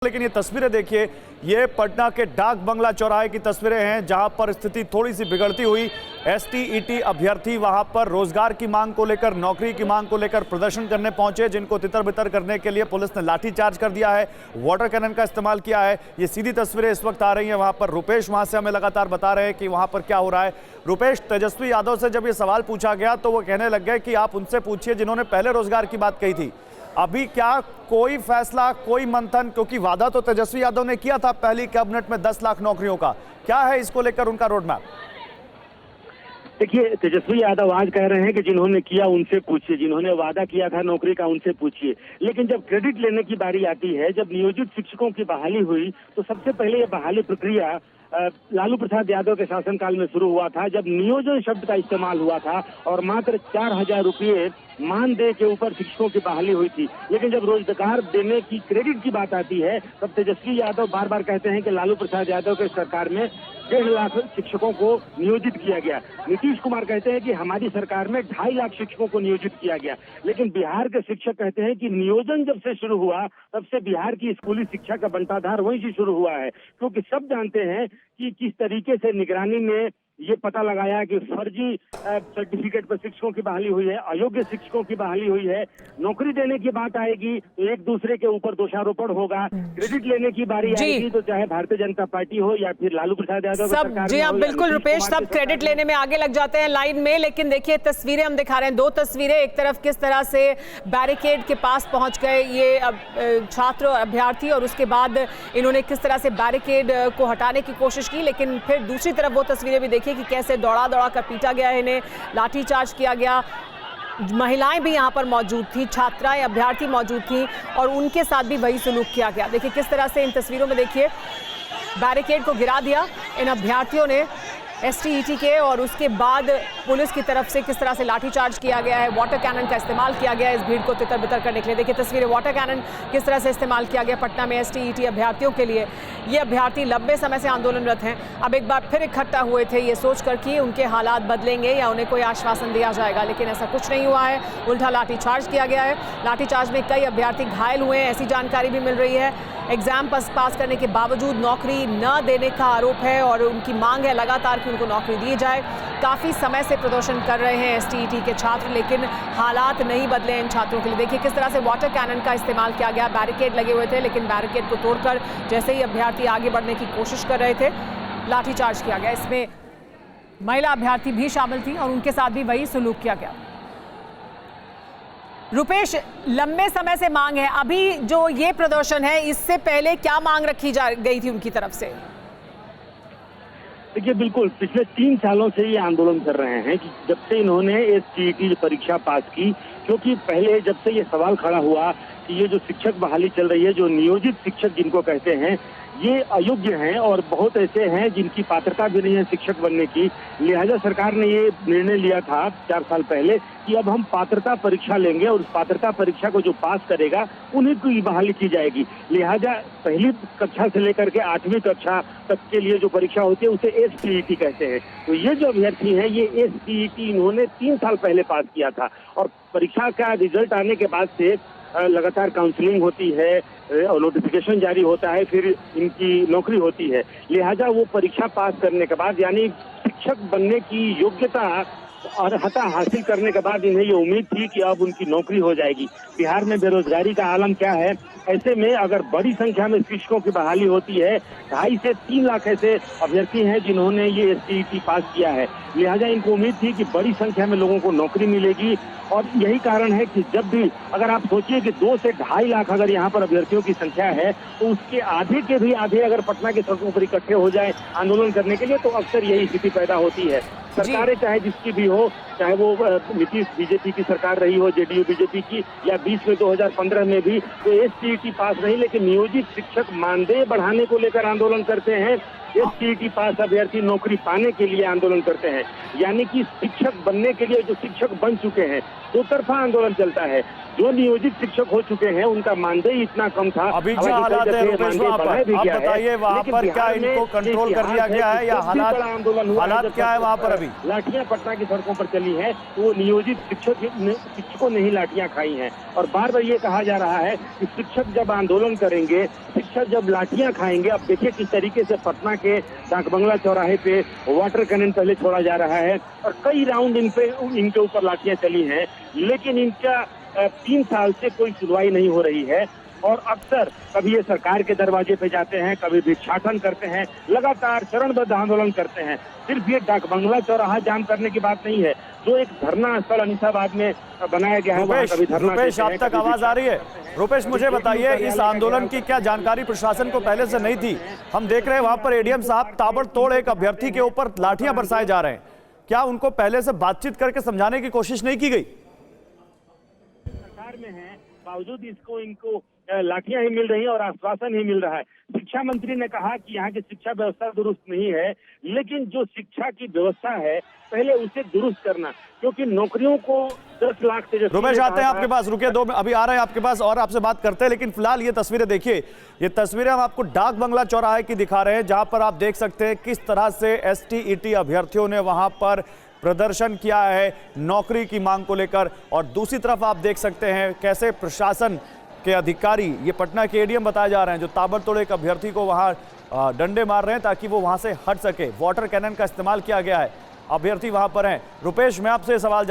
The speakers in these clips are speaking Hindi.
लेकिन ये तस्वीरें देखिए, ये पटना के डाक बंगला चौराहे की तस्वीरें हैं जहां पर स्थिति थोड़ी सी बिगड़ती हुई। एसटीईटी अभ्यर्थी वहां पर रोजगार की मांग को लेकर, नौकरी की मांग को लेकर प्रदर्शन करने पहुंचे, जिनको तितर बितर करने के लिए पुलिस ने लाठीचार्ज कर दिया है, वाटर कैनन का इस्तेमाल किया है। ये सीधी तस्वीरें इस वक्त आ रही हैं वहां पर। रुपेश वहां से हमें लगातार बता रहे हैं कि वहां पर क्या हो रहा है। रुपेश, तेजस्वी यादव से जब ये सवाल पूछा गया तो वो कहने लग गए कि आप उनसे पूछिए जिन्होंने पहले रोजगार की बात कही थी। अभी क्या कोई फैसला, कोई मंथन, क्योंकि वादा तो तेजस्वी यादव ने किया था पहली कैबिनेट में 10 लाख नौकरियों का, क्या है इसको लेकर उनका रोड मैप? देखिए, तेजस्वी यादव आज कह रहे हैं कि जिन्होंने किया उनसे पूछिए, जिन्होंने वादा किया था नौकरी का उनसे पूछिए। लेकिन जब क्रेडिट लेने की बारी आती है, जब नियोजित शिक्षकों की बहाली हुई, तो सबसे पहले ये बहाली प्रक्रिया लालू प्रसाद यादव के शासनकाल में शुरू हुआ था, जब नियोजन शब्द का इस्तेमाल हुआ था और मात्र 4,000 रुपये मानदेय के ऊपर शिक्षकों की बहाली हुई थी। लेकिन जब रोजगार देने की, क्रेडिट की बात आती है, तब तेजस्वी यादव बार बार कहते हैं कि लालू प्रसाद यादव के सरकार में 1.5 लाख शिक्षकों को नियोजित किया गया। नीतीश कुमार कहते हैं कि हमारी सरकार में 2.5 लाख शिक्षकों को नियोजित किया गया। लेकिन बिहार के शिक्षक कहते हैं कि नियोजन जब से शुरू हुआ तब से बिहार की स्कूली शिक्षा का बंटाधार वहीं से शुरू हुआ है, क्योंकि सब जानते हैं कि किस तरीके से निगरानी ने ये पता लगाया कि फर्जी सर्टिफिकेट पर शिक्षकों की बहाली हुई है, अयोग्य शिक्षकों की बहाली हुई है। नौकरी देने की बात आएगी तो एक दूसरे के ऊपर दोषारोपण होगा। क्रेडिट लेने की बारी आएगी तो चाहे भारतीय जनता पार्टी हो या फिर लालू प्रसाद यादव सब, जी हाँ बिल्कुल रुपेश, सब क्रेडिट लेने में आगे लग जाते हैं लाइन में। लेकिन देखिए तस्वीरें हम दिखा रहे हैं, 2 तस्वीरें, एक तरफ किस तरह से बैरिकेड के पास पहुंच गए ये छात्र अभ्यर्थी और उसके बाद इन्होंने किस तरह से बैरिकेड को हटाने की कोशिश की, लेकिन फिर दूसरी तरफ वो तस्वीरें भी देखिए कि कैसे दौड़ा दौड़ा कर पीटा गया है, इन्हें लाठीचार्ज किया गया। महिलाएं भी यहाँ पर मौजूद थी, छात्राएं, अभ्यर्थी मौजूद थी और उनके साथ भी वही सलूक किया गया। देखिए किस तरह से इन तस्वीरों में देखिए बैरिकेड को गिरा दिया इन अभ्यर्थियों ने एसटीईटी के, और उसके बाद पुलिस की तरफ से किस तरह से लाठीचार्ज किया गया है, वाटर कैनन का इस्तेमाल किया गया है इस भीड़ को तितर बितर करने के लिए। देखिए तस्वीरें, वाटर कैनन किस तरह से इस्तेमाल किया गया पटना में एसटीईटी अभ्यर्थियों के लिए। ये अभ्यर्थी लंबे समय से आंदोलनरत हैं, अब एक बार फिर इकट्ठा हुए थे ये सोचकर कि उनके हालात बदलेंगे या उन्हें कोई आश्वासन दिया जाएगा, लेकिन ऐसा कुछ नहीं हुआ है, उल्टा लाठीचार्ज किया गया है। लाठीचार्ज में कई अभ्यर्थी घायल हुए हैं, ऐसी जानकारी भी मिल रही है। एग्जाम पास करने के बावजूद नौकरी न देने का आरोप है और उनकी मांग है लगातार कि उनको नौकरी दी जाए। काफ़ी समय से प्रदर्शन कर रहे हैं एसटीईटी के छात्र, लेकिन हालात नहीं बदले इन छात्रों के लिए। देखिए किस तरह से वाटर कैनन का इस्तेमाल किया गया, बैरिकेड लगे हुए थे लेकिन बैरिकेड को तोड़कर जैसे ही अभ्यर्थी आगे बढ़ने की कोशिश कर रहे थे लाठीचार्ज किया गया। इसमें महिला अभ्यर्थी भी शामिल थी और उनके साथ भी वही सलूक किया गया। रुपेश, लंबे समय से मांग है, अभी जो ये प्रदर्शन है इससे पहले क्या मांग रखी जा गई थी उनकी तरफ से? देखिए बिल्कुल, पिछले 3 सालों से ये आंदोलन कर रहे हैं कि जब से इन्होंने एसटीईटी परीक्षा पास की, क्योंकि पहले जब से ये सवाल खड़ा हुआ कि ये जो शिक्षक बहाली चल रही है, जो नियोजित शिक्षक जिनको कहते हैं, ये अयोग्य हैं और बहुत ऐसे हैं जिनकी पात्रता भी नहीं है शिक्षक बनने की। लिहाजा सरकार ने ये निर्णय लिया था 4 साल पहले कि अब हम पात्रता परीक्षा लेंगे और उस पात्रता परीक्षा को जो पास करेगा उन्हीं की बहाली की जाएगी। लिहाजा पहली कक्षा से लेकर के 8वीं कक्षा तक के लिए जो परीक्षा होती है उसे एसटीईटी कहते हैं। तो ये जो अभ्यर्थी है ये एसटीईटी इन्होंने 3 साल पहले पास किया था और परीक्षा का रिजल्ट आने के बाद से लगातार काउंसलिंग होती है और नोटिफिकेशन जारी होता है, फिर इनकी नौकरी होती है। लिहाजा वो परीक्षा पास करने के बाद, यानी शिक्षक बनने की योग्यता और अर्हता हासिल करने के बाद इन्हें ये उम्मीद थी कि अब उनकी नौकरी हो जाएगी। बिहार में बेरोजगारी का आलम क्या है, ऐसे में अगर बड़ी संख्या में शिक्षकों की बहाली होती है, 2.5 से 3 लाख ऐसे अभ्यर्थी हैं जिन्होंने ये एसटीईटी पास किया है। लिहाजा इनको उम्मीद थी कि बड़ी संख्या में लोगों को नौकरी मिलेगी और यही कारण है कि जब भी, अगर आप सोचिए कि 2 से 2.5 लाख अगर यहाँ पर अभ्यर्थियों की संख्या है तो उसके आधे के भी आधे अगर पटना की सड़कों पर इकट्ठे हो जाए आंदोलन करने के लिए तो अक्सर यही स्थिति पैदा होती है। सरकारें चाहे जिसकी भी हो, चाहे वो नीतीश बीजेपी की सरकार रही हो, जेडीयू बीजेपी की, या बीच में 2015 में भी, तो एसटीईटी पास नहीं लेकिन नियोजित शिक्षक मानदेय बढ़ाने को लेकर आंदोलन करते हैं। एसटीईटी पास अभ्यर्थी नौकरी पाने के लिए आंदोलन करते हैं, यानी कि शिक्षक बनने के लिए जो शिक्षक बन चुके हैं 2 तरफा आंदोलन चलता है। जो नियोजित शिक्षक हो चुके हैं उनका मानदेय इतना कम था। अभी जो हालात है रुपेश वहाँ पर, आप बताइए वहाँ पर क्या इनको कंट्रोल कर लिया गया है या हालात क्या है वहाँ पर? अभी लाठियां पटना की सड़कों पर चली हैं तो वो नियोजित शिक्षकों ने ही लाठियां खाई हैं। और बार बार ये कहा जा रहा है कि शिक्षक जब आंदोलन करेंगे, शिक्षक जब लाठियां खाएंगे। अब देखिए किस तरीके से पटना के डाकबंगला चौराहे पे वाटर कैनन पहले छोड़ा जा रहा है और कई राउंड इनके ऊपर लाठियां चली हैं, लेकिन इनका 3 साल से कोई सुनवाई नहीं हो रही है। और अक्सर कभी ये सरकार के दरवाजे पे जाते हैं, कभी भिक्षाटन करते हैं, लगातार चरणबद्ध आंदोलन करते हैं। सिर्फ ये डाकबंगला चौराहा जाम करने की बात नहीं है, जो एक धरना स्थल अनिसाबाद में बनाया गया है वहाँ कभी धरना। रुपेश, आप तक आवाज आ रही है? रुपेश, मुझे बताइए, इस आंदोलन की क्या जानकारी प्रशासन को पहले से नहीं थी? हम देख रहे हैं वहां पर एडीएम साहब ताबड़तोड़ एक अभ्यर्थी के ऊपर लाठियां बरसाए जा रहे हैं। क्या उनको पहले से बातचीत करके समझाने की कोशिश नहीं की गई? सरकार में है, बावजूद इनको लाठियां ही मिल रही हैं और आश्वासन ही मिल रहा है। शिक्षा मंत्री ने कहा कि यहाँ की शिक्षा व्यवस्था दुरुस्त नहीं है, लेकिन जो शिक्षा की व्यवस्था है पहले उसे दुरुस्त करना, क्योंकि नौकरियों को 10 लाख से। रुपेश, आते हैं आपके पास, रुकिए 2 अभी आ रहे हैं आपके पास और आपसे बात करते हैं, लेकिन फिलहाल ये तस्वीरें देखिए। ये तस्वीरें हम आपको डाक बंगला चौराहे की दिखा रहे हैं, जहां पर आप देख सकते हैं किस तरह से STET अभ्यर्थियों ने वहां पर प्रदर्शन किया है नौकरी की मांग को लेकर। और दूसरी तरफ आप देख सकते हैं कैसे प्रशासन के अधिकारी, ये पटना के एडीएम बताए जा रहे हैं, जो ताबड़तोड़ एक अभ्यर्थी को वहां डंडे मार रहे हैं ताकि वो वहां से हट सके। वाटर कैनन का इस्तेमाल किया गया है, अभ्यर्थी वहां पर हैं। रुपेश, मैं आपसे सवाल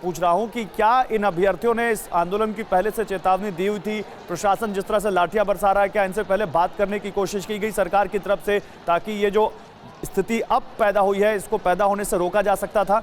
पूछ रहा हूं कि क्या इन अभ्यर्थियों ने इस आंदोलन की पहले से चेतावनी दी हुई थी? प्रशासन जिस तरह से लाठियां बरसा रहा है, क्या इनसे पहले बात करने की कोशिश की गई सरकार की तरफ से, ताकि ये जो स्थिति अब पैदा हुई है इसको पैदा होने से रोका जा सकता था?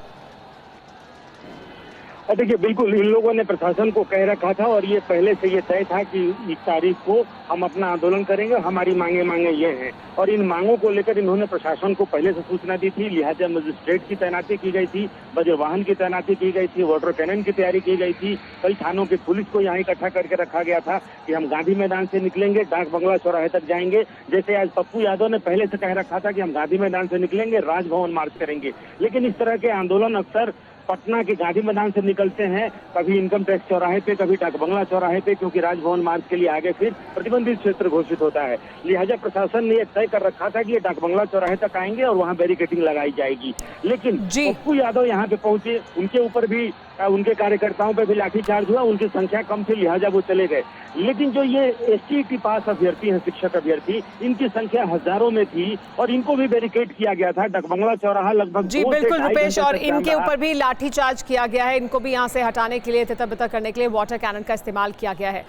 देखिए, बिल्कुल इन लोगों ने प्रशासन को कह रखा था और ये पहले से ये तय था कि इस तारीख को हम अपना आंदोलन करेंगे, हमारी मांगे ये हैं। और इन मांगों को लेकर इन्होंने प्रशासन को पहले से सूचना दी थी, लिहाजा मजिस्ट्रेट की तैनाती की गई थी, वज्र वाहन की तैनाती की गई थी, वाटर कैनन की तैयारी की गई थी, कई थानों की पुलिस को यहाँ इकट्ठा करके रखा गया था कि हम गांधी मैदान से निकलेंगे, डाक बंगला चौराहे तक जाएंगे। जैसे आज पप्पू यादव ने पहले से कह रखा था कि हम गांधी मैदान से निकलेंगे, राजभवन मार्च करेंगे। लेकिन इस तरह के आंदोलन अक्सर पटना के गांधी मैदान से निकलते हैं, कभी इनकम टैक्स चौराहे पे, कभी डाकबंगला चौराहे पे, क्योंकि राजभवन मार्च के लिए आगे फिर प्रतिबंधित क्षेत्र घोषित होता है। लिहाजा प्रशासन ने यह तय कर रखा था कि ये डाकबंगला चौराहे तक आएंगे और वहां बैरिकेडिंग लगाई जाएगी। लेकिन पप्पू यादव यहाँ पे पहुंचे, उनके ऊपर भी, उनके कार्यकर्ताओं पे भी लाठीचार्ज हुआ, उनकी संख्या कम थी लिहाजा वो चले गए। लेकिन जो ये STET पास अभ्यर्थी हैं, शिक्षक अभ्यर्थी, इनकी संख्या हजारों में थी और इनको भी बैरिकेड किया गया था। डाकबंगला चौराहा लगभग जी बिल्कुल रुपेश, और इनके ऊपर भी लाठीचार्ज किया गया है, इनको भी यहाँ से हटाने के लिए, तितर-बितर करने के लिए वाटर कैनन का इस्तेमाल किया गया है।